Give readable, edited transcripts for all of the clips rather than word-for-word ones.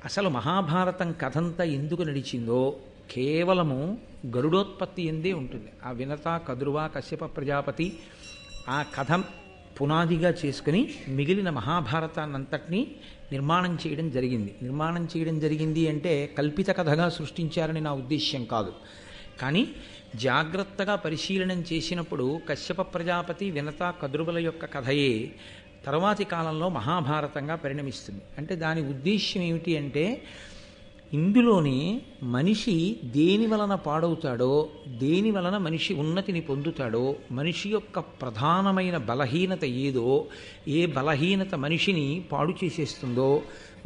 అసలు మహాభారతం కథంతా ఎందుకు నడిచిందో కేవలము గరుడోత్పత్తి ఎందే ఉంటుంది. ఆ వినత, కదురువ, కశ్యప ప్రజాపతి ఆ కథ పునాదిగా చేసుకుని మిగిలిన మహాభారతాన్నంతటినీ నిర్మాణం చేయడం జరిగింది. నిర్మాణం చేయడం జరిగింది అంటే కల్పిత కథగా సృష్టించారని నా ఉద్దేశ్యం కాదు. కానీ జాగ్రత్తగా పరిశీలనం చేసినప్పుడు కశ్యప ప్రజాపతి, వినత, కదురువుల యొక్క కథయే తర్వాతి కాలంలో మహాభారతంగా పరిణమిస్తుంది. అంటే దాని ఉద్దేశ్యం ఏమిటి అంటే ఇందులోని మనిషి దేని వలన పాడవుతాడో, దేని వలన మనిషి ఉన్నతిని పొందుతాడో, మనిషి యొక్క ప్రధానమైన బలహీనత ఏదో, ఏ బలహీనత మనిషిని పాడు చేసేస్తుందో,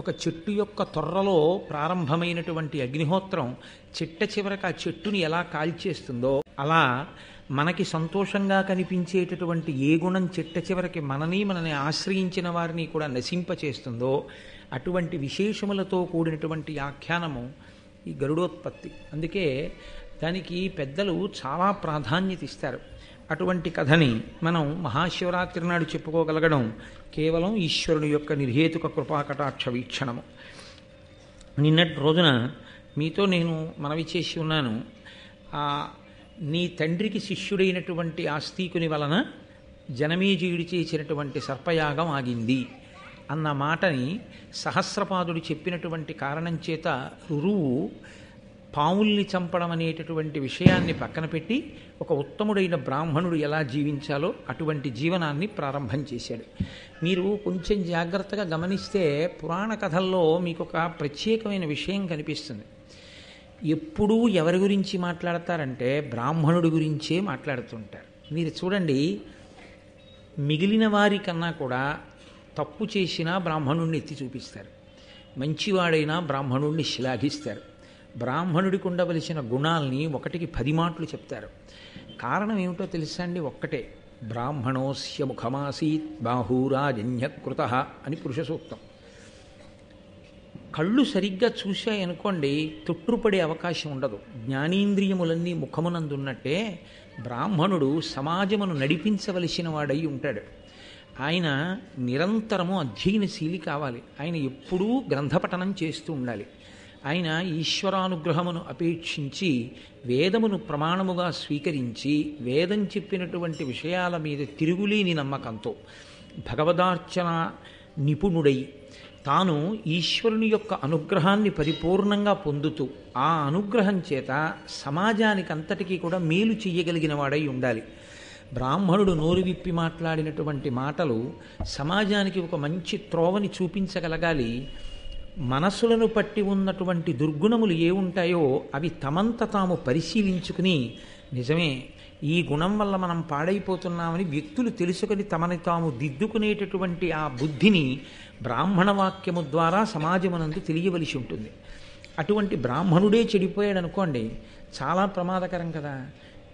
ఒక చెట్టు యొక్క తొర్రలో ప్రారంభమైనటువంటి అగ్నిహోత్రం చిట్ట చివరకు ఆ చెట్టుని ఎలా కాల్చేస్తుందో, అలా మనకి సంతోషంగా కనిపించేటటువంటి ఏ గుణం చిట్ట చివరికి మనని ఆశ్రయించిన వారిని కూడా నశింపచేస్తుందో అటువంటి విశేషములతో కూడినటువంటి ఆఖ్యానము ఈ గరుడోత్పత్తి. అందుకే దానికి పెద్దలు చాలా ప్రాధాన్యత ఇస్తారు. అటువంటి కథని మనం మహాశివరాత్రి నాడు చెప్పుకోగలగడం కేవలం ఈశ్వరుని యొక్క నిర్హేతుక కృపాకటాక్ష వీక్షణము. నిన్నటి రోజున మీతో నేను మనవి చేసి ఉన్నాను, నీ తండ్రికి శిష్యుడైనటువంటి ఆస్తికుని వలన జనమేజయుడు చేసినటువంటి సర్పయాగం ఆగింది అన్న మాటని సహస్రపాదుడు చెప్పినటువంటి కారణం చేత రురువు పాముల్ని చంపడం అనేటటువంటి విషయాన్ని పక్కన పెట్టి ఒక ఉత్తముడైన బ్రాహ్మణుడు ఎలా జీవించాలో అటువంటి జీవనాన్ని ప్రారంభం చేశాడు. మీరు కొంచెం జాగ్రత్తగా గమనిస్తే పురాణ కథల్లో మీకు ఒక ప్రత్యేకమైన విషయం కనిపిస్తుంది. ఎప్పుడూ ఎవరి గురించి మాట్లాడతారంటే బ్రాహ్మణుడి గురించే మాట్లాడుతుంటారు. మీరు చూడండి, మిగిలిన వారి కన్నా కూడా తప్పు చేసినా బ్రాహ్మణుడిని ఎత్తి చూపిస్తారు, మంచివాడైనా బ్రాహ్మణుడిని శ్లాఘిస్తారు, బ్రాహ్మణుడికి ఉండవలసిన గుణాల్ని 1కి 10 మాటలు చెప్తారు. కారణం ఏమిటో తెలుసా అండి? ఒక్కటే, బ్రాహ్మణోస్య ముఖమాసీత్ బాహూరాజన్యకృత అని పురుష సూక్తం. కళ్ళు సరిగ్గా చూశాయనుకోండి తొట్టుపడే అవకాశం ఉండదు. జ్ఞానేంద్రియములన్నీ ముఖమునందున్నట్టే బ్రాహ్మణుడు సమాజమును నడిపించవలసిన వాడై ఉంటాడు. ఆయన నిరంతరము అధ్యయనశీలి కావాలి. ఆయన ఎప్పుడూ గ్రంథపఠనం చేస్తూ ఉండాలి. ఆయన ఈశ్వరానుగ్రహమును అపేక్షించి వేదమును ప్రమాణముగా స్వీకరించి వేదం చెప్పినటువంటి విషయాల మీద తిరుగులేని నమ్మకంతో భగవదార్చన నిపుణుడై తాను ఈశ్వరుని యొక్క అనుగ్రహాన్ని పరిపూర్ణంగా పొందుతూ ఆ అనుగ్రహం చేత సమాజానికి అంతటికీ కూడా మేలు చెయ్యగలిగిన వాడై ఉండాలి. బ్రాహ్మణుడు నోరు విప్పి మాట్లాడినటువంటి మాటలు సమాజానికి ఒక మంచి త్రోవని చూపించగలగాలి. మనసులను పట్టి ఉన్నటువంటి దుర్గుణములు ఏ ఉంటాయో అవి తమంత తాము పరిశీలించుకుని నిజమే ఈ గుణం వల్ల మనం పాడైపోతున్నామని వ్యక్తులు తెలుసుకొని తమని తాము దిద్దుకునేటటువంటి ఆ బుద్ధిని బ్రాహ్మణ వాక్యము ద్వారా సమాజమునందు తెలియవలసి ఉంటుంది. అటువంటి బ్రాహ్మణుడే చెడిపోయాడు అనుకోండి, చాలా ప్రమాదకరం కదా.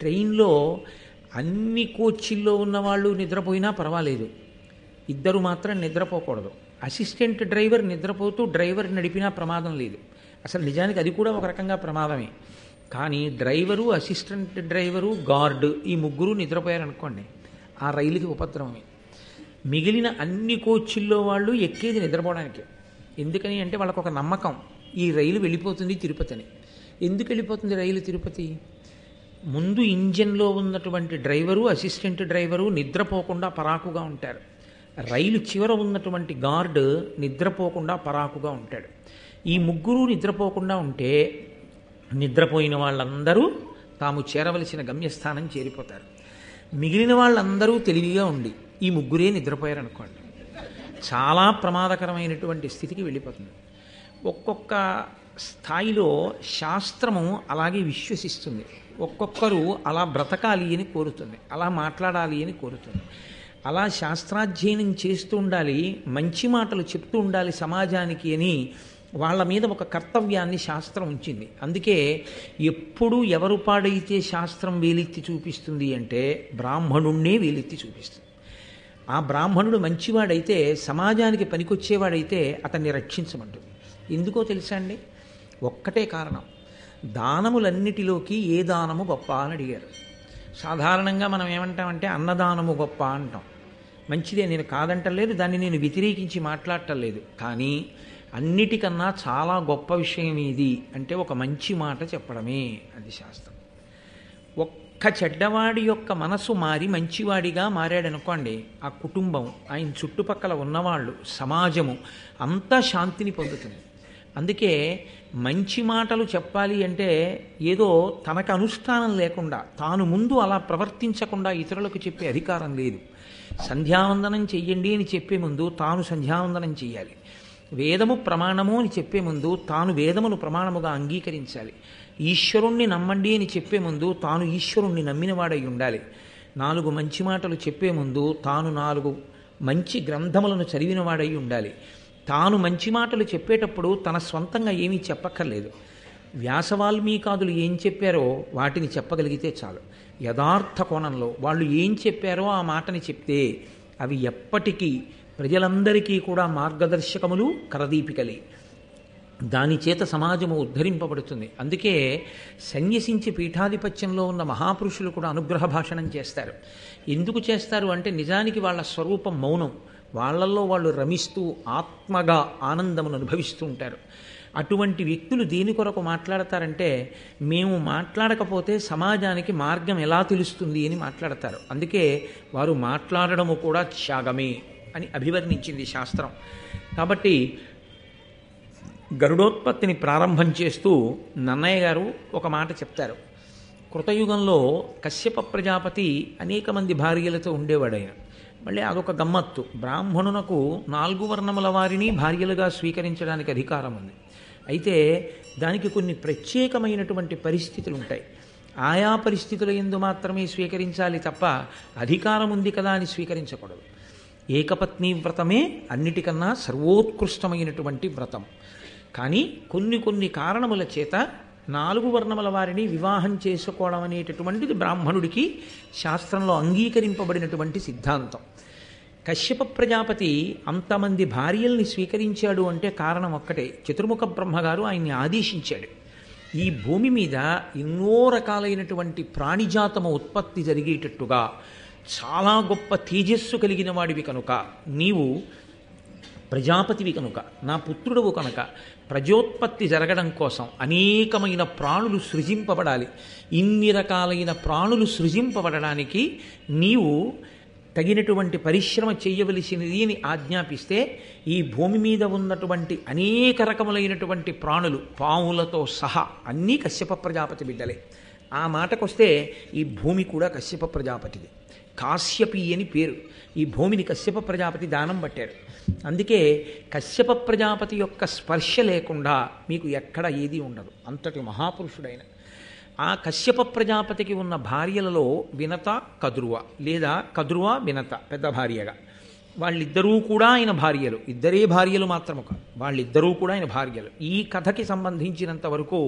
ట్రైన్లో అన్ని కోచ్ల్లో ఉన్నవాళ్ళు నిద్రపోయినా పర్వాలేదు, ఇద్దరు మాత్రం నిద్రపోకూడదు. అసిస్టెంట్ డ్రైవర్ నిద్రపోతూ డ్రైవర్ నడిపినా ప్రమాదం లేదు. అసలు నిజానికి అది కూడా ఒక రకంగా ప్రమాదమే. కానీ డ్రైవరు, అసిస్టెంట్ డ్రైవరు, గార్డు ఈ ముగ్గురు నిద్రపోయారనుకోండి ఆ రైలుకి ఉపద్రవమే. మిగిలిన అన్ని కోచ్ల్లో వాళ్ళు ఎక్కేది నిద్రపోవడానికి. ఎందుకని అంటే వాళ్ళకు ఒక నమ్మకం, ఈ రైలు వెళ్ళిపోతుంది తిరుపతి అని. ఎందుకు వెళ్ళిపోతుంది రైలు తిరుపతి? ముందు ఇంజన్లో ఉన్నటువంటి డ్రైవరు, అసిస్టెంట్ డ్రైవరు నిద్రపోకుండా పరాకుగా ఉంటారు. రైలు చివర ఉన్నటువంటి గార్డు నిద్రపోకుండా పరాకుగా ఉంటాడు. ఈ ముగ్గురు నిద్రపోకుండా ఉంటే నిద్రపోయిన వాళ్ళందరూ తాము చేరవలసిన గమ్యస్థానం చేరిపోతారు. మిగిలిన వాళ్ళందరూ తెలివిగా ఉండి ఈ ముగ్గురే నిద్రపోయారనుకోండి చాలా ప్రమాదకరమైనటువంటి స్థితికి వెళ్ళిపోతుంది. ఒక్కొక్క స్థాయిలో శాస్త్రము అలాగే విశ్వసిస్తుంది. ఒక్కొక్కరు అలా బ్రతకాలి అని కోరుతుంది, అలా మాట్లాడాలి అని కోరుతుంది. అలా శాస్త్రాధ్యయనం చేస్తూ ఉండాలి, మంచి మాటలు చెప్తూ ఉండాలి సమాజానికి అని వాళ్ళ మీద ఒక కర్తవ్యాన్ని శాస్త్రం ఉంచింది. అందుకే ఎప్పుడు ఎవరు పాడైతే శాస్త్రం వేలెత్తి చూపిస్తుంది అంటే బ్రాహ్మణుణ్ణే వేలెత్తి చూపిస్తుంది. ఆ బ్రాహ్మణుడు మంచివాడైతే, సమాజానికి పనికొచ్చేవాడైతే అతన్ని రక్షించమంటుంది. ఎందుకో తెలుసా అండి? ఒక్కటే కారణం, దానములన్నిటిలోకి ఏ దానము గొప్ప అని అడిగారు. సాధారణంగా మనం ఏమంటామంటే అన్నదానము గొప్ప అంటాం. మంచిదే, నేను కాదంటలేదు, దాన్ని నేను వ్యతిరేకించి మాట్లాడటం లేదు. కానీ అన్నిటికన్నా చాలా గొప్ప విషయం ఇది అంటే ఒక మంచి మాట చెప్పడమే. అది శాస్త్రం. ఒక్క చెడ్డవాడి యొక్క మనసు మారి మంచివాడిగా మారాడనుకోండి, ఆ కుటుంబం, ఆయన చుట్టుపక్కల ఉన్నవాళ్ళు, సమాజము అంతా శాంతిని పొందుతుంది. అందుకే మంచి మాటలు చెప్పాలి అంటే ఏదో తనకు అనుష్ఠానం లేకుండా, తాను ముందు అలా ప్రవర్తించకుండా ఇతరులకు చెప్పే అధికారం లేదు. సంధ్యావందనం చెయ్యండి అని చెప్పే ముందు తాను సంధ్యావందనం చెయ్యాలి. వేదము ప్రమాణము అని చెప్పే ముందు తాను వేదమును ప్రమాణముగా అంగీకరించాలి. ఈశ్వరుణ్ణి నమ్మండి అని చెప్పే ముందు తాను ఈశ్వరుణ్ణి నమ్మినవాడై ఉండాలి. 4 మంచి మాటలు చెప్పే ముందు తాను 4 మంచి గ్రంథములను చదివినవాడై ఉండాలి. తాను మంచి మాటలు చెప్పేటప్పుడు తన స్వంతంగా ఏమీ చెప్పక్కర్లేదు. వ్యాసవాల్మీకాదులు ఏం చెప్పారో వాటిని చెప్పగలిగితే చాలు. యథార్థ కోణంలో వాళ్ళు ఏం చెప్పారో ఆ మాటని చెప్తే అవి ఎప్పటికీ ప్రజలందరికీ కూడా మార్గదర్శకములు, కరదీపికలే. దాని చేత సమాజము ఉద్ధరింపబడుతుంది. అందుకే సన్యసించి పీఠాధిపత్యంలో ఉన్న మహాపురుషులు కూడా అనుగ్రహ భాషణం చేస్తారు. ఎందుకు చేస్తారు అంటే నిజానికి వాళ్ళ స్వరూపం మౌనం. వాళ్ళల్లో వాళ్ళు రమిస్తూ ఆత్మగా ఆనందమును అనుభవిస్తూ ఉంటారు. అటువంటి వ్యక్తులు దేని కొరకు మాట్లాడతారంటే, మేము మాట్లాడకపోతే సమాజానికి మార్గం ఎలా తెలుస్తుంది అని మాట్లాడతారు. అందుకే వారు మాట్లాడడము కూడా త్యాగమే అని అభివర్ణించింది శాస్త్రం. కాబట్టి గరుడోత్పత్తిని ప్రారంభం చేస్తూ నన్నయ్య గారు ఒక మాట చెప్తారు. కృతయుగంలో కశ్యప ప్రజాపతి అనేక మంది భార్యలతో ఉండేవాడైన. మళ్ళీ అదొక గమ్మత్తు. బ్రాహ్మణునకు 4 వర్ణముల వారిని భార్యలుగా స్వీకరించడానికి అధికారం ఉంది. అయితే దానికి కొన్ని ప్రత్యేకమైనటువంటి పరిస్థితులు ఉంటాయి. ఆయా పరిస్థితుల యందు మాత్రమే స్వీకరించాలి తప్ప అధికారం ఉంది కదా అని స్వీకరించకూడదు. ఏకపత్ని వ్రతమే అన్నిటికన్నా సర్వోత్కృష్టమైనటువంటి వ్రతం. కానీ కొన్ని కారణముల చేత 4 వర్ణముల వారిని వివాహం చేసుకోవడం అనేటటువంటిది బ్రాహ్మణుడికి శాస్త్రంలో అంగీకరింపబడినటువంటి సిద్ధాంతం. కశ్యప ప్రజాపతి అంతమంది భార్యల్ని స్వీకరించాడు అంటే కారణం ఒక్కటే. చతుర్ముఖ బ్రహ్మగారు ఆయన్ని ఆదేశించాడు. ఈ భూమి మీద ఎన్నో రకాలైనటువంటి ప్రాణిజాతము ఉత్పత్తి జరిగేటట్టుగా చాలా గొప్ప తేజస్సు కలిగిన వాడివి కనుక, నీవు ప్రజాపతివి కనుక, నా పుత్రుడవు కనుక ప్రజోత్పత్తి జరగడం కోసం అనేకమైన ప్రాణులు సృజింపబడాలి. ఇన్ని రకాలైన ప్రాణులు సృజింపబడడానికి నీవు తగినటువంటి పరిశ్రమ చేయవలసినది అని ఆజ్ఞాపిస్తే, ఈ భూమి మీద ఉన్నటువంటి అనేక రకములైనటువంటి ప్రాణులు, పాములతో సహా అన్నీ కశ్యప ప్రజాపతి బిడ్డలే. ఆ మాటకొస్తే ఈ భూమి కూడా కశ్యప ప్రజాపతిది. కాశ్యపి అని పేరు. ఈ భూమిని కశ్యప ప్రజాపతి దానం పట్టారు. అందుకే కశ్యప ప్రజాపతి యొక్క స్పర్శ లేకుండా మీకు ఎక్కడ ఏది ఉండదు. అంతటి మహాపురుషుడైన ఆ కశ్యప ప్రజాపతికి ఉన్న భార్యలలో వినత, కదురువ, లేదా కదురువ వినత పెద్ద భార్యగా, వాళ్ళిద్దరూ కూడా ఆయన భార్యలు. ఇద్దరే భార్యలు మాత్రము కాదు, వాళ్ళిద్దరూ కూడా ఆయన భార్యలు. ఈ కథకి సంబంధించినంత వరకు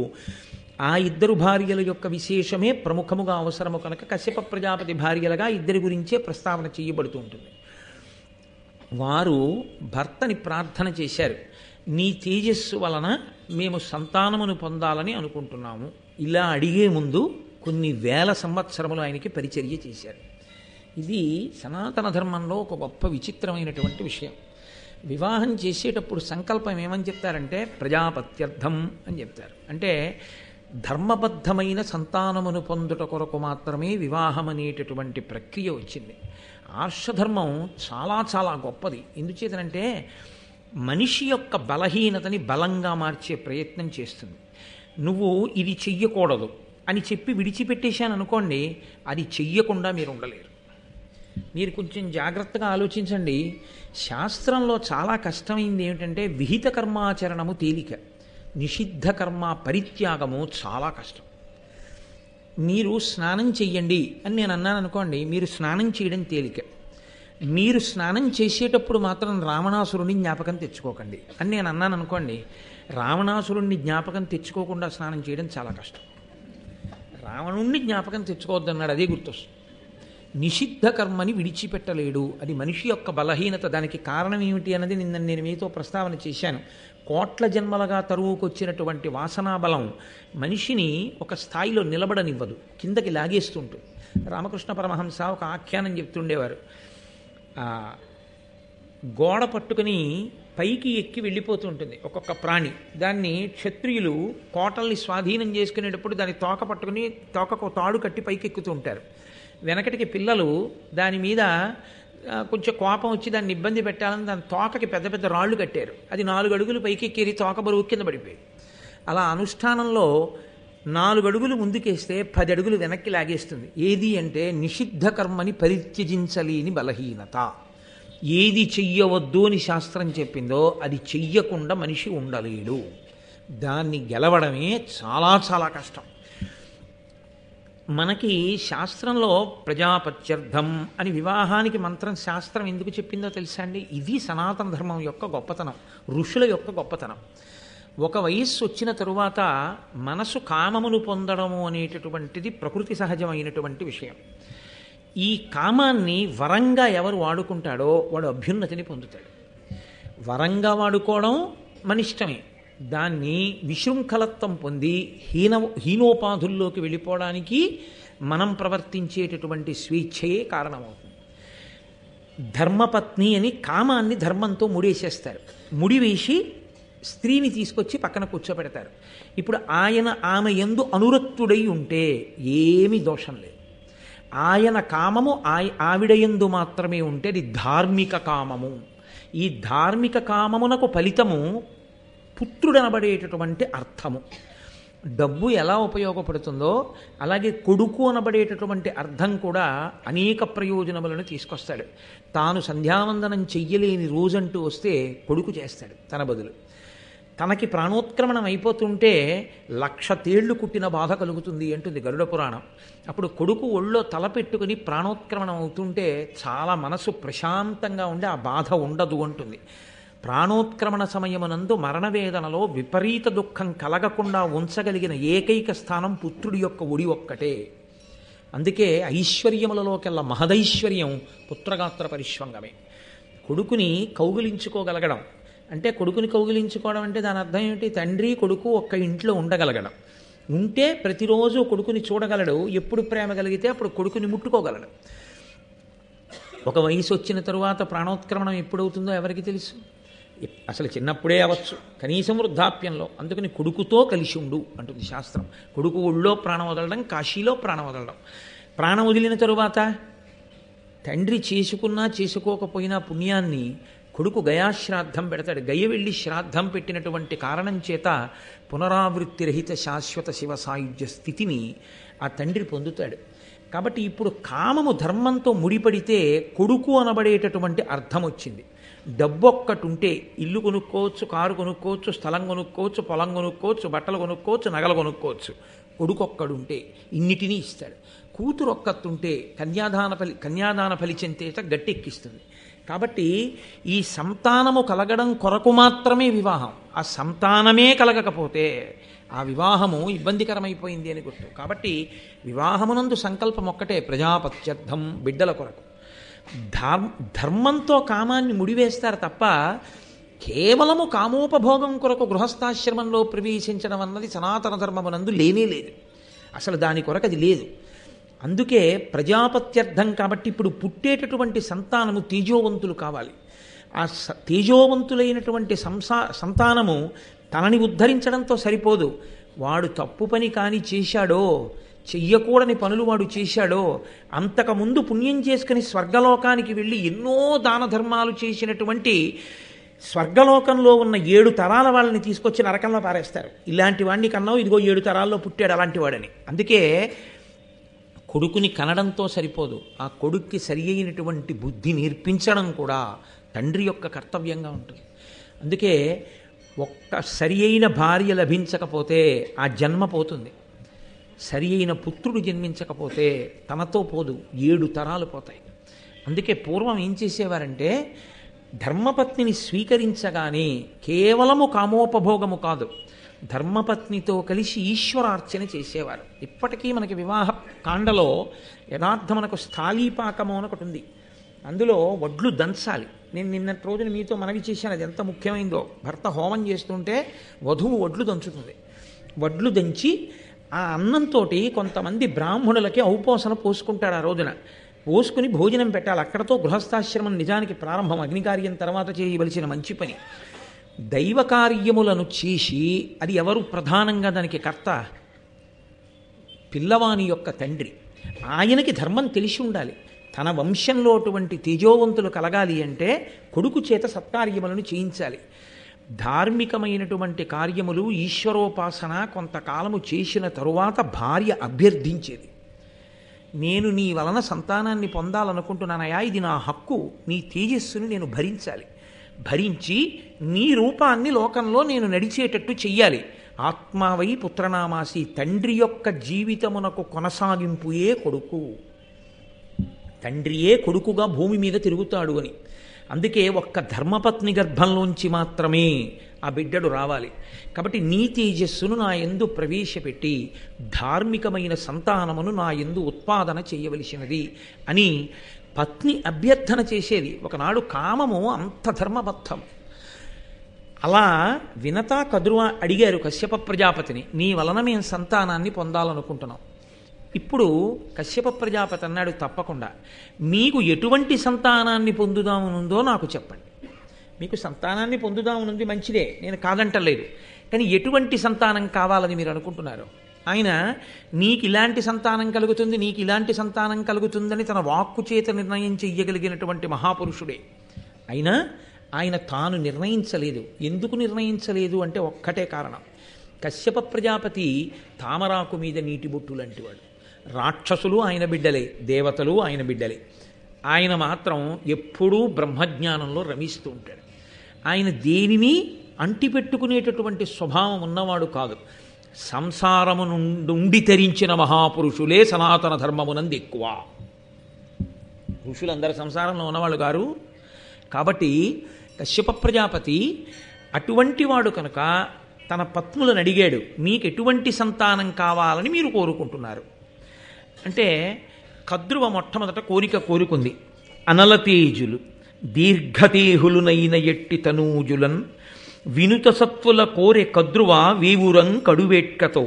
ఆ ఇద్దరు భార్యల యొక్క విశేషమే ప్రముఖముగా అవసరము కనుక కశ్యప ప్రజాపతి భార్యలుగా ఇద్దరి గురించే ప్రస్తావన చేయబడుతూ ఉంటుంది. వారు భర్తని ప్రార్థన చేశారు, నీ తేజస్సు వలన మేము సంతానమును పొందాలని అనుకుంటున్నాము. ఇలా అడిగే ముందు కొన్ని వేల సంవత్సరములు ఆయనకి పరిచర్య చేశారు. ఇది సనాతన ధర్మంలో ఒక గొప్ప విచిత్రమైనటువంటి విషయం. వివాహం చేసేటప్పుడు సంకల్పం ఏమని చెప్తారంటే ప్రజాపత్యర్థం అని చెప్తారు. అంటే ధర్మబద్ధమైన సంతానమును పొందుట కొరకు మాత్రమే వివాహం అనేటటువంటి ప్రక్రియ వచ్చింది. ఆర్షధర్మం చాలా చాలా గొప్పది. ఎందుచేతనంటే మనిషి యొక్క బలహీనతని బలంగా మార్చే ప్రయత్నం చేస్తుంది. నువ్వు ఇది చెయ్యకూడదు అని చెప్పి విడిచిపెట్టేశాను అనుకోండి, అది చెయ్యకుండా మీరు ఉండలేరు. మీరు కొంచెం జాగ్రత్తగా ఆలోచించండి. శాస్త్రంలో చాలా కష్టమైంది ఏమిటంటే విహిత కర్మాచరణము తేలిక, నిషిద్ధ కర్మ పరిత్యాగము చాలా కష్టం. మీరు స్నానం చెయ్యండి అని నేను అన్నాను అనుకోండి, మీరు స్నానం చేయడం తేలిక. మీరు స్నానం చేసేటప్పుడు మాత్రం రావణాసురుని జ్ఞాపకం తెచ్చుకోకండి అని నేను అన్నాను అనుకోండి, రావణాసురుణ్ణి జ్ఞాపకం తెచ్చుకోకుండా స్నానం చేయడం చాలా కష్టం. రావణుణ్ణి జ్ఞాపకం తెచ్చుకోవద్దన్నాడు, అదే గుర్తొస్తుంది. నిషిద్ధ కర్మని విడిచిపెట్టలేడు. అది మనిషి యొక్క బలహీనత. దానికి కారణం ఏమిటి అన్నది నిన్న నేను మీతో ప్రస్తావన చేశాను. కోట్ల జన్మలుగా తరువుకొచ్చినటువంటి వాసనాబలం మనిషిని ఒక స్థాయిలో నిలబడనివ్వదు, కిందకి లాగేస్తుంటుంది. రామకృష్ణ పరమహంస ఒక ఆఖ్యానం చెప్తుండేవారు. గోడ పట్టుకుని పైకి ఎక్కి వెళ్ళిపోతూ ఉంటుంది ఒక్కొక్క ప్రాణి. దాన్ని క్షత్రియులు కోటల్ని స్వాధీనం చేసుకునేటప్పుడు దాని తోక పట్టుకుని తోకకు తాడు కట్టి పైకి ఎక్కుతూ ఉంటారు. వెనకటికి పిల్లలు దాని మీద కొంచెం కోపం వచ్చి దాన్ని ఇబ్బంది పెట్టాలని దాని తోకకి పెద్ద పెద్ద రాళ్ళు కట్టారు. అది 4 అడుగులు పైకి ఎక్కేది, తోక బరువు కింద పడిపోయి. అలా అనుష్ఠానంలో 4 అడుగులు ముందుకేస్తే 10 అడుగులు వెనక్కి లాగేస్తుంది. ఏది అంటే నిషిద్ధ కర్మని పరిత్యజించలేని బలహీనత. ఏది చెయ్యవద్దు అని శాస్త్రం చెప్పిందో అది చెయ్యకుండా మనిషి ఉండలేడు. దాన్ని గెలవడమే చాలా చాలా కష్టం. మనకి శాస్త్రంలో ప్రజాపత్యర్థం అని వివాహానికి మంత్రం శాస్త్రం ఎందుకు చెప్పిందో తెలుసా అండి? ఇది సనాతన ధర్మం యొక్క గొప్పతనం, ఋషుల యొక్క గొప్పతనం. ఒక వయస్సు వచ్చిన తరువాత మనసు కామమును పొందడము అనేటటువంటిది ప్రకృతి సహజమైనటువంటి విషయం. ఈ కామాన్ని వరంగా ఎవరు వాడుకుంటాడో వాడు అభ్యున్నతిని పొందుతాడు. వరంగా వాడుకోవడం మన ఇష్టమే. దాన్ని విశృంఖలత్వం పొంది హీనోపాధుల్లోకి వెళ్ళిపోవడానికి మనం ప్రవర్తించేటటువంటి స్వేచ్ఛయే కారణమవుతుంది. ధర్మపత్ని అని కామాన్ని ధర్మంతో ముడేసేస్తారు. ముడివేసి స్త్రీని తీసుకొచ్చి పక్కన కూర్చోబెడతారు. ఇప్పుడు ఆమె యందు అనురక్తుడై ఉంటే ఏమీ దోషం లేదు. ఆయన కామము ఆవిడయందు మాత్రమే ఉంటే అది ధార్మిక కామము. ఈ ధార్మిక కామమునకు ఫలితము పుత్రుడనబడేటటువంటి అర్థము. డబ్బు ఎలా ఉపయోగపడుతుందో అలాగే కొడుకు అనబడేటటువంటి అర్థం కూడా అనేక ప్రయోజనములను తీసుకొస్తాడు. తాను సంధ్యావందనం చెయ్యలేని రోజంటూ వస్తే కొడుకు చేస్తాడు తన బదులు. తనకి ప్రాణోత్క్రమణం అయిపోతుంటే 1,00,000 తేళ్లు కుట్టిన బాధ కలుగుతుంది అంటుంది గరుడ పురాణం. అప్పుడు కొడుకు ఒళ్ళో తలపెట్టుకుని ప్రాణోత్క్రమణం అవుతుంటే చాలా మనసు ప్రశాంతంగా ఉండి ఆ బాధ ఉండదు అంటుంది. ప్రాణోత్క్రమణ సమయమునందు మరణవేదనలో విపరీత దుఃఖం కలగకుండా ఉంచగలిగిన ఏకైక స్థానం పుత్రుడి యొక్క ఒడి ఒక్కటే. అందుకే ఐశ్వర్యములలోకెల్లా మహదైశ్వర్యం పుత్రగాత్ర పరిష్వంగమే. కొడుకుని కౌగిలించుకోగలగడం అంటే, కొడుకుని కౌగిలించుకోవడం అంటే దాని అర్థం ఏమిటి? తండ్రి కొడుకు ఒక్క ఇంట్లో ఉండగలగడం. ఉంటే ప్రతిరోజు కొడుకుని చూడగలడు. ఎప్పుడు ప్రేమ కలిగితే అప్పుడు కొడుకుని ముట్టుకోగలడు. ఒక వయసు వచ్చిన తరువాత ప్రాణోత్క్రమణం ఎప్పుడవుతుందో ఎవరికి తెలుసు? అసలు చిన్నప్పుడే అవ్వచ్చు, కనీసం వృద్ధాప్యంలో. అందుకని కొడుకుతో కలిసి ఉండు అంటుంది శాస్త్రం. కొడుకు ఒళ్ళో ప్రాణం వదలడం, కాశీలో ప్రాణం వదలడం. ప్రాణం వదిలిన తరువాత తండ్రి చేసుకున్నా చేసుకోకపోయినా పుణ్యాన్ని కొడుకు గయాశ్రాద్ధం పెడతాడు. గయ వెళ్ళి శ్రాద్ధం పెట్టినటువంటి కారణం చేత పునరావృత్తి రహిత శాశ్వత శివ సాయుధ్య స్థితిని ఆ తండ్రి పొందుతాడు. కాబట్టి ఇప్పుడు కామము ధర్మంతో ముడిపడితే కొడుకు అనబడేటటువంటి అర్థం వచ్చింది. డబ్బు ఒక్కటి ఉంటే ఇల్లు కొనుక్కోవచ్చు, కారు కొనుక్కోవచ్చు, స్థలం కొనుక్కోవచ్చు, పొలం కొనుక్కోవచ్చు, బట్టలు కొనుక్కోవచ్చు, నగలు కొనుక్కోవచ్చు. కొడుకు ఒక్కడుంటే ఇన్నిటినీ ఇస్తాడు. కూతురు ఒక్కతుంటే కన్యాదాన ఫలిచెంతేట గట్టెక్కిస్తుంది. కాబట్టి ఈ సంతానము కలగడం కొరకు మాత్రమే వివాహం. ఆ సంతానమే కలగకపోతే ఆ వివాహము ఇబ్బందికరమైపోయింది అని గుర్తు. కాబట్టి వివాహమునందు సంకల్పం ఒక్కటే, ప్రజాపత్యర్థం, బిడ్డల కొరకు. ధర్మంతో కామాన్ని ముడివేస్తారు తప్ప కేవలము కామోపభోగం కొరకు గృహస్థాశ్రమంలో ప్రవేశించడం అన్నది సనాతన ధర్మమునందు లేనే లేదు. అసలు దాని కొరకు అది లేదు. అందుకే ప్రజాపత్యర్థం. కాబట్టి ఇప్పుడు పుట్టేటటువంటి సంతానము తేజోవంతులు కావాలి. ఆ తేజోవంతులైనటువంటి సంతానము తనని ఉద్ధరించడంతో సరిపోదు. వాడు తప్పు పని కాని చేశాడో, చెయ్యకూడని పనులు వాడు చేశాడో, అంతకుముందు పుణ్యం చేసుకుని స్వర్గలోకానికి వెళ్ళి ఎన్నో దాన ధర్మాలు చేసినటువంటి స్వర్గలోకంలో ఉన్న 7 తరాల వాళ్ళని తీసుకొచ్చి నరకంలో పారేస్తారు. ఇలాంటి వాడిని కన్నావు, ఇదిగో 7 తరాల్లో పుట్టాడు అలాంటి వాడని. అందుకే కొడుకుని కనడంతో సరిపోదు, ఆ కొడుక్కి సరి అయినటువంటి బుద్ధి నేర్పించడం కూడా తండ్రి యొక్క కర్తవ్యంగా ఉంటుంది. అందుకే ఒక్క సరి అయిన భార్య లభించకపోతే ఆ జన్మ పోతుంది. సరి అయిన పుత్రుడు జన్మించకపోతే తనతో పోదు, 7 తరాలు పోతాయి. అందుకే పూర్వం ఏం చేసేవారంటే, ధర్మపత్నిని స్వీకరించగానే కేవలము కామోపభోగము కాదు, ధర్మపత్నితో కలిసి ఈశ్వరార్చన చేసేవారు. ఇప్పటికీ మనకి వివాహ కాండలో యథార్థమనకు స్థాళీపాకము అని ఒకటి ఉంది. అందులో వడ్లు దంచాలి. నేను నిన్నటి రోజున మీతో మనవి చేశాను, అది ఎంత ముఖ్యమైందో. భర్త హోమం చేస్తుంటే వధువు వడ్లు దంచుతుంది. వడ్లు దంచి ఆ అన్నంతో కొంతమంది బ్రాహ్మణులకి ఔపోసన పోసుకుంటారు. ఆ రోజున పోసుకుని భోజనం పెట్టాలి. అక్కడతో గృహస్థాశ్రమం నిజానికి ప్రారంభం. అగ్నికార్యం తర్వాత చేయవలసిన మంచి పని. దైవ కార్యములను చేసి అది ఎవరు ప్రధానంగా దానికి కర్త? పిల్లవాని యొక్క తండ్రి. ఆయనకి ధర్మం తెలిసి ఉండాలి. తన వంశంలో అటువంటి తేజోవంతులు కలగాలి అంటే కొడుకు చేత సత్కార్యములను చేయించాలి. ధార్మికమైనటువంటి కార్యములు ఈశ్వరోపాసన కొంతకాలము చేసిన తరువాత భార్య అభ్యర్థించేది. నేను నీ వలన సంతానాన్ని పొందాలనుకుంటున్నానయా, ఇది నా హక్కు, నీ తేజస్సుని నేను భరించాలి, భరించి నీ రూపాన్ని లోకంలో నేను నడిచేటట్టు చెయ్యాలి. ఆత్మావై పుత్రనామాసి, తండ్రి యొక్క జీవితమునకు కొనసాగింపుయే కొడుకు, తండ్రియే కొడుకుగా భూమి మీద తిరుగుతాడు అని. అందుకే ఒక్క ధర్మపత్ని గర్భంలోంచి మాత్రమే ఆ బిడ్డడు రావాలి. కాబట్టి నీ తేజస్సును నా యందు ప్రవేశపెట్టి ధార్మికమైన సంతానమును నా యందు ఉత్పాదన చేయవలసినది అని పత్ని అభ్యర్థన చేసేది. ఒకనాడు కామము అంత ధర్మబద్ధం. అలా వినత కదురువ అడిగారు కశ్యప ప్రజాపతిని, నీ వలన మేము సంతానాన్ని పొందాలనుకుంటున్నాం. ఇప్పుడు కశ్యప ప్రజాపతి అన్నాడు, తప్పకుండా మీకు ఎటువంటి సంతానాన్ని పొందుదామనుందో నాకు చెప్పండి. మీకు సంతానాన్ని పొందుదామనుంది మంచిదే, నేను కాదంటలేదు, కానీ ఎటువంటి సంతానం కావాలని మీరు అనుకుంటున్నారు? ఆయన నీకు ఇలాంటి సంతానం కలుగుతుంది, నీకు ఇలాంటి సంతానం కలుగుతుందని తన వాక్కు చేత నిర్ణయం చెయ్యగలిగినటువంటి మహాపురుషుడే. అయినా ఆయన తాను నిర్ణయించలేదు. ఎందుకు నిర్ణయించలేదు అంటే ఒక్కటే కారణం. కశ్యప ప్రజాపతి తామరాకు మీద నీటి బొట్టు లాంటివాడు. రాక్షసులు ఆయన బిడ్డలే, దేవతలు ఆయన బిడ్డలే. ఆయన మాత్రం ఎప్పుడూ బ్రహ్మజ్ఞానంలో రమిస్తూ ఉంటాడు. ఆయన దేనిని అంటిపెట్టుకునేటటువంటి స్వభావం ఉన్నవాడు కాదు. సంసారము నుండి తరించిన మహాపురుషులే సనాతన ధర్మమునందు ఎక్కువ. ఋషులందరూ సంసారంలో ఉన్నవాళ్ళు గారు. కాబట్టి కశ్యప ప్రజాపతి అటువంటి వాడు కనుక తన పత్నులను అడిగాడు, మీకు ఎటువంటి సంతానం కావాలని మీరు కోరుకుంటున్నారు అంటే, కద్రువ మొట్టమొదట కోరుకుంది, అనలతేజులు దీర్ఘదేహులునైన ఎట్టి తనూజులన్ వినుత సత్వుల కోరె కద్రువ వేవురం కడువేట్కతో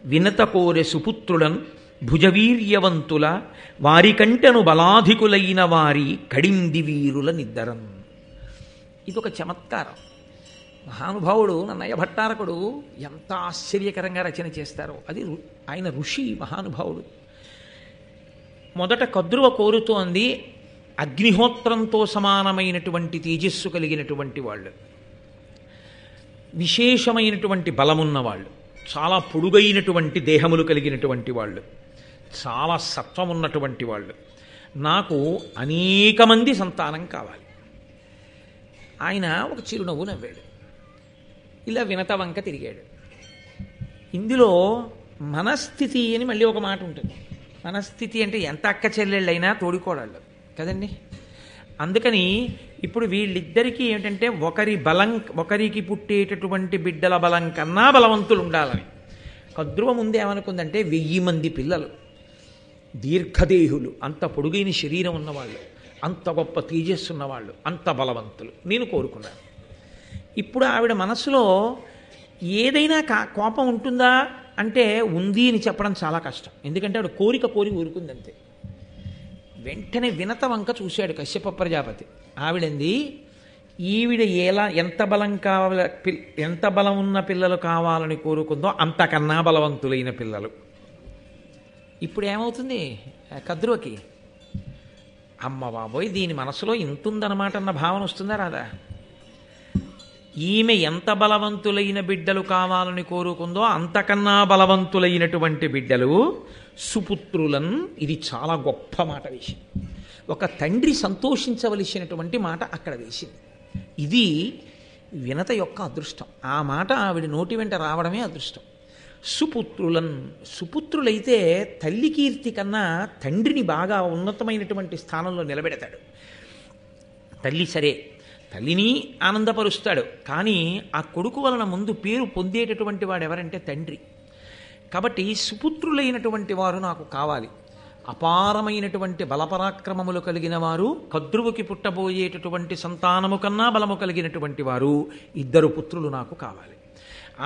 వినత కోరె సుపుత్రులన్ భుజవీర్యవంతుల వారికంటను బలాధికులైన వారి కడింది వీరుల నిద్దరం. ఇదొక చమత్కారం. మహానుభావుడు నన్నయ్య భట్టారకుడు ఎంత ఆశ్చర్యకరంగా రచన చేస్తారో. అది ఆయన ఋషి మహానుభావుడు. మొదట కద్రువ కోరుతోంది అగ్నిహోత్రంతో సమానమైనటువంటి తేజస్సు కలిగినటువంటి వాళ్ళు, విశేషమైనటువంటి బలమున్నవాళ్ళు, చాలా పొడుగైనటువంటి దేహములు కలిగినటువంటి వాళ్ళు, చాలా సత్వమున్నటువంటి వాళ్ళు. నాకు అనేక మంది సంతానం కావాలి. ఆయన ఒక చిరునవ్వు నవ్వాడు. ఇలా వినత వంక తిరిగాడు. ఇందులో మనస్థితి అని మళ్ళీ ఒక మాట ఉంటుంది. మనస్థితి అంటే ఎంత అక్క చెల్లెళ్ళైనా తోడికోడాళ్ళు కదండి. అందుకని ఇప్పుడు వీళ్ళిద్దరికీ ఏమిటంటే ఒకరికి పుట్టేటటువంటి బిడ్డల బలం కన్నా బలవంతులు ఉండాలని. కద్రువ ముందు ఏమనుకుందంటే 1000 మంది పిల్లలు, దీర్ఘదేహులు, అంత పొడుగైన శరీరం ఉన్నవాళ్ళు, అంత గొప్ప తేజస్సు ఉన్నవాళ్ళు, అంత బలవంతులు నేను కోరుకున్నాను. ఇప్పుడు ఆవిడ మనసులో ఏదైనా కోపం ఉంటుందా అంటే ఉంది అని చెప్పడం చాలా కష్టం. ఎందుకంటే ఆవిడ కోరి ఊరుకుందంతే. వెంటనే వినత వంక చూశాడు కశ్యప ప్రజాపతి. ఆవిడంది, ఈవిడ ఎంత బలం ఉన్న పిల్లలు కావాలని కోరుకుందో అంతకన్నా బలవంతులైన పిల్లలు. ఇప్పుడు ఏమవుతుంది కద్రువకి? అమ్మ బాబోయ్, దీని మనసులో ఇంతుందన్నమాట అన్న భావన వస్తుందా రాదా? ఈమె ఎంత బలవంతులైన బిడ్డలు కావాలని కోరుకుందో అంతకన్నా బలవంతులైనటువంటి బిడ్డలు సుపుత్రులన్. ఇది చాలా గొప్ప మాట వేసింది. ఒక తండ్రి సంతోషించవలసినటువంటి మాట అక్కడ వేసింది. ఇది వినత యొక్క అదృష్టం. ఆ మాట ఆవిడ నోటి వెంట రావడమే అదృష్టం. సుపుత్రులన్, సుపుత్రులైతే తల్లి కీర్తి కన్నా తండ్రిని బాగా ఉన్నతమైనటువంటి స్థానంలో నిలబెడతాడు. తల్లి సరే, తల్లిని ఆనందపరుస్తాడు, కానీ ఆ కొడుకు వలన ముందు పేరు పొందేటటువంటి వాడు ఎవరంటే తండ్రి. కాబట్టి సుపుత్రులైనటువంటి వారు నాకు కావాలి. అపారమైనటువంటి బలపరాక్రమములు కలిగిన వారు, కద్రువుకి పుట్టబోయేటటువంటి సంతానము కన్నా బలము కలిగినటువంటి వారు 2 పుత్రులు నాకు కావాలి.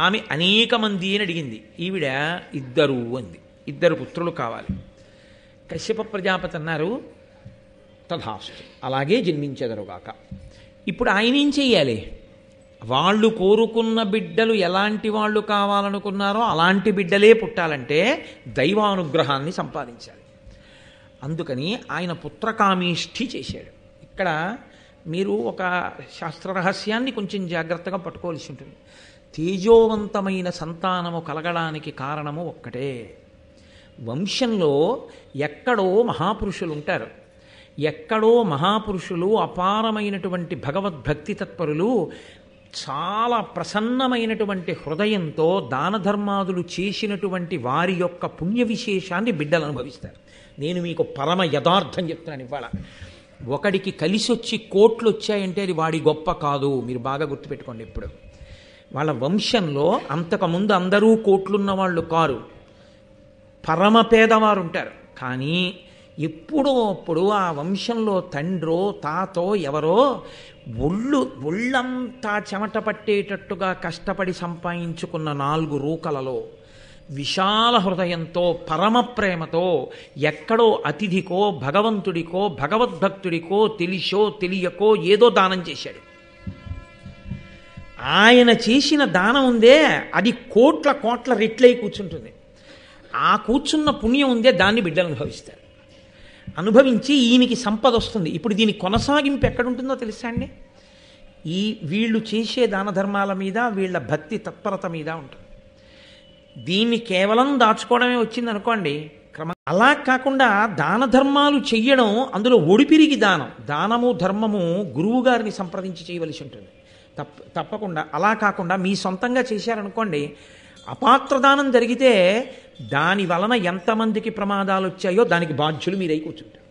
ఆమె అనేక మంది అని అడిగింది, ఈవిడ 2 అంది. 2 పుత్రులు కావాలి. కశ్యప ప్రజాపతి అన్నారు, తథాస్తు, అలాగే జన్మించెదరుగాక. ఇప్పుడు ఆయన ఏం చెయ్యాలి? వాళ్ళు కోరుకున్న బిడ్డలు ఎలాంటి వాళ్ళు కావాలనుకున్నారో అలాంటి బిడ్డలే పుట్టాలంటే దైవానుగ్రహాన్ని సంపాదించాలి. అందుకని ఆయన పుత్రకామేష్ఠి చేశాడు. ఇక్కడ మీరు ఒక శాస్త్ర రహస్యాన్ని కొంచెం జాగ్రత్తగా పట్టుకోవాల్సి ఉంటుంది. తేజోవంతమైన సంతానము కలగడానికి కారణము ఒక్కటే. వంశంలో ఎక్కడో మహాపురుషులు ఉంటారు, ఎక్కడో మహాపురుషులు అపారమైనటువంటి భగవద్భక్తి తత్పరులు, చాలా ప్రసన్నమైనటువంటి హృదయంతో దాన ధర్మాదులు చేసినటువంటి వారి యొక్క పుణ్య విశేషాన్ని బిడ్డలు అనుభవిస్తారు. నేను మీకు పరమ యథార్థం చెప్తున్నాను ఇవాళ. ఒకడికి కలిసొచ్చి కోట్లు వచ్చాయంటే అది వాడి గొప్ప కాదు. మీరు బాగా గుర్తుపెట్టుకోండి. ఇప్పుడు వాళ్ళ వంశంలో అంతకుముందు అందరూ కోట్లున్న వాళ్ళు కారు, పరమ పేదవారు ఉంటారు. కానీ ఎప్పుడో అప్పుడు ఆ వంశంలో తండ్రో తాతో ఎవరో ఒళ్ళంతా చెమట పట్టేటట్టుగా కష్టపడి సంపాదించుకున్న 4 రూకలలో విశాల హృదయంతో పరమ ప్రేమతో ఎక్కడో అతిథికో భగవంతుడికో భగవద్భక్తుడికో తెలిసో తెలియకో ఏదో దానం చేశాడు. ఆయన చేసిన దానం ఉందే అది కోట్ల కోట్ల రెట్లై కూర్చుంటుంది. ఆ కూర్చున్న పుణ్యం ఉందే దాన్ని బిడ్డలు అనుభవిస్తారు. అనుభవించి ఈయనకి సంపద వస్తుంది. ఇప్పుడు దీని కొనసాగింపు ఎక్కడుంటుందో తెలుసా అండి? వీళ్ళు చేసే దాన ధర్మాల మీద, వీళ్ళ భక్తి తత్పరత మీద ఉంటుంది. దీన్ని కేవలం దాచుకోవడమే వచ్చింది అనుకోండి. అలా కాకుండా దాన ధర్మాలు చెయ్యడం, అందులో ఒడిపిరిగి దానం, దానము ధర్మము గురువు గారిని సంప్రదించి చేయవలసి ఉంటుంది. తప్పకుండా అలా కాకుండా మీ సొంతంగా చేశారనుకోండి, అపాత్రదానం జరిగితే దాని వలన ఎంతమందికి ప్రమాదాలు వచ్చాయో దానికి బాధ్యులు మీరై కూర్చుంటారు.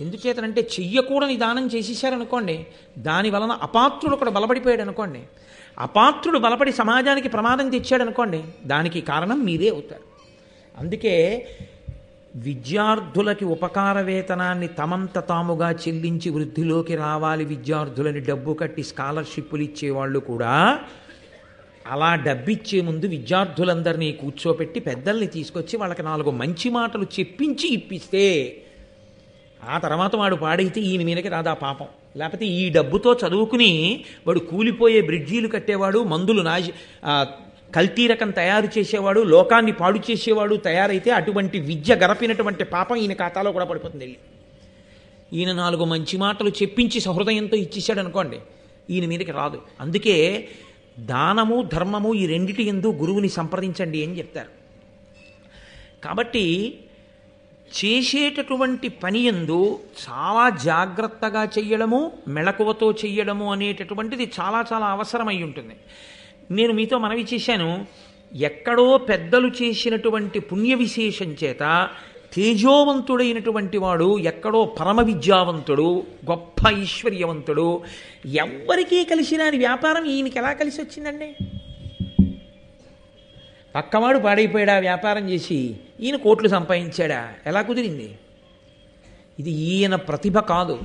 ఎందుచేతనంటే చెయ్యకూడని దానం చేసేసారనుకోండి, దాని వలన అపాత్రుడు ఒకడు బలపడిపోయాడు అనుకోండి, అపాత్రుడు బలపడి సమాజానికి ప్రమాదం తెచ్చాడు అనుకోండి, దానికి కారణం మీరే అవుతారు. అందుకే విద్యార్థులకి ఉపకార వేతనాన్ని తమంత తాముగా చెల్లించి వృద్ధిలోకి రావాలి, విద్యార్థులని డబ్బు కట్టి స్కాలర్షిప్లు ఇచ్చేవాళ్ళు కూడా అలా డబ్బిచ్చే ముందు విద్యార్థులందరినీ కూర్చోపెట్టి పెద్దల్ని తీసుకొచ్చి వాళ్ళకి 4 మంచి మాటలు చెప్పించి ఇప్పిస్తే ఆ తర్వాత వాడు పాడైతే ఈయన మీదకి రాదా పాపం. లేకపోతే ఈ డబ్బుతో చదువుకుని వాడు కూలిపోయే బ్రిడ్జీలు కట్టేవాడు, మందులు కల్తీ రకం తయారు చేసేవాడు, లోకాన్ని పాడు చేసేవాడు తయారైతే అటువంటి విద్య గరపినటువంటి పాపం ఈయన ఖాతాలో కూడా పడిపోతుంది. ఈయన 4 మంచి మాటలు చెప్పించి సహృదయంతో ఇచ్చేసాడు అనుకోండి, ఈయన మీదకి రాదు. అందుకే దానము ధర్మము ఈ రెండిటి యందు గురువుని సంప్రదించండి అని చెప్తారు. కాబట్టి చేసేటటువంటి పని యందు చాలా జాగ్రత్తగా చెయ్యడము, మెళకువతో చెయ్యడము అనేటటువంటిది చాలా చాలా అవసరమై ఉంటుంది. నేను మీతో మనవి చేశాను, ఎక్కడో పెద్దలు చేసినటువంటి పుణ్య విశేషం చేత తేజోవంతుడైనటువంటి వాడు ఎక్కడో పరమ విద్యావంతుడు, గొప్ప ఐశ్వర్యవంతుడు, ఎవ్వరికీ కలిసిన వ్యాపారం ఈయనకి ఎలా కలిసి వచ్చిందండి? పక్కవాడు పాడైపోయాడా వ్యాపారం చేసి, ఈయన కోట్లు సంపాదించాడా? ఎలా కుదిరింది? ఇది ఈయన ప్రతిభ కాదు,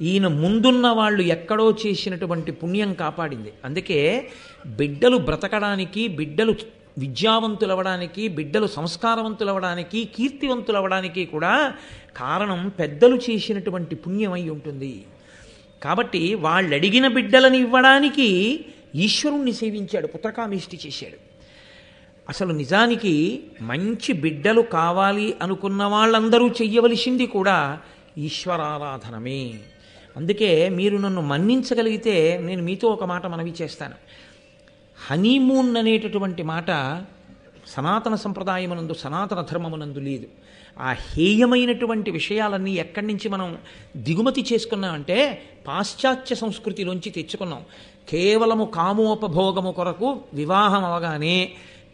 ఈయన ముందున్న వాళ్ళు ఎక్కడో చేసినటువంటి పుణ్యం కాపాడింది. అందుకే బిడ్డలు బ్రతకడానికి, బిడ్డలు విద్యావంతులవడానికి, బిడ్డలు సంస్కారవంతులవడానికి, కీర్తివంతులవడానికి కూడా కారణం పెద్దలు చేసినటువంటి పుణ్యమై ఉంటుంది. కాబట్టి వాళ్ళు అడిగిన బిడ్డలను ఇవ్వడానికి ఈశ్వరుణ్ణి సేవించాడు, పుత్రకామేష్టి చేశాడు. అసలు నిజానికి మంచి బిడ్డలు కావాలి అనుకున్న వాళ్ళందరూ చెయ్యవలసింది కూడా ఈశ్వరారాధనమే. అందుకే మీరు నన్ను మన్నించగలిగితే నేను మీతో ఒక మాట మనవి చేస్తాను. హనీమూన్ అనేటటువంటి మాట సనాతన సంప్రదాయమునందు, సనాతన ధర్మమునందు లేదు. ఆ హేయమైనటువంటి విషయాలన్నీ ఎక్కడి నుంచి మనం దిగుమతి చేసుకున్నామంటే పాశ్చాత్య సంస్కృతిలోంచి తెచ్చుకున్నాం. కేవలము కామోపభోగము కొరకు వివాహం అవగానే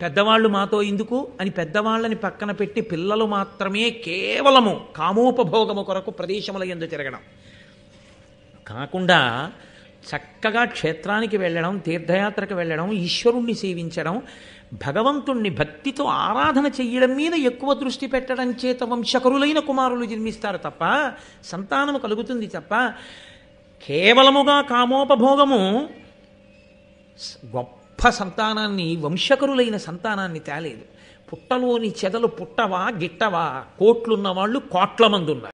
పెద్దవాళ్ళు మాతో ఎందుకు అని పెద్దవాళ్ళని పక్కన పెట్టి పిల్లలు మాత్రమే కేవలము కామోపభోగము కొరకు ప్రదేశముల యందు తిరగడం కాకుండా చక్కగా క్షేత్రానికి వెళ్ళడం, తీర్థయాత్రకు వెళ్ళడం, ఈశ్వరుణ్ణి సేవించడం, భగవంతుణ్ణి భక్తితో ఆరాధన చెయ్యడం మీద ఎక్కువ దృష్టి పెట్టడం చేత వంశకరులైన కుమారులు జన్మిస్తారు తప్ప, సంతానము కలుగుతుంది తప్ప, కేవలముగా కామోపభోగము గొప్ప సంతానాన్ని, వంశకరులైన సంతానాన్ని తేలేదు. పుట్టలోని చెదలు పుట్టవా గిట్టవా, కోట్లున్న వాళ్ళు కోట్ల మంది ఉన్నారు.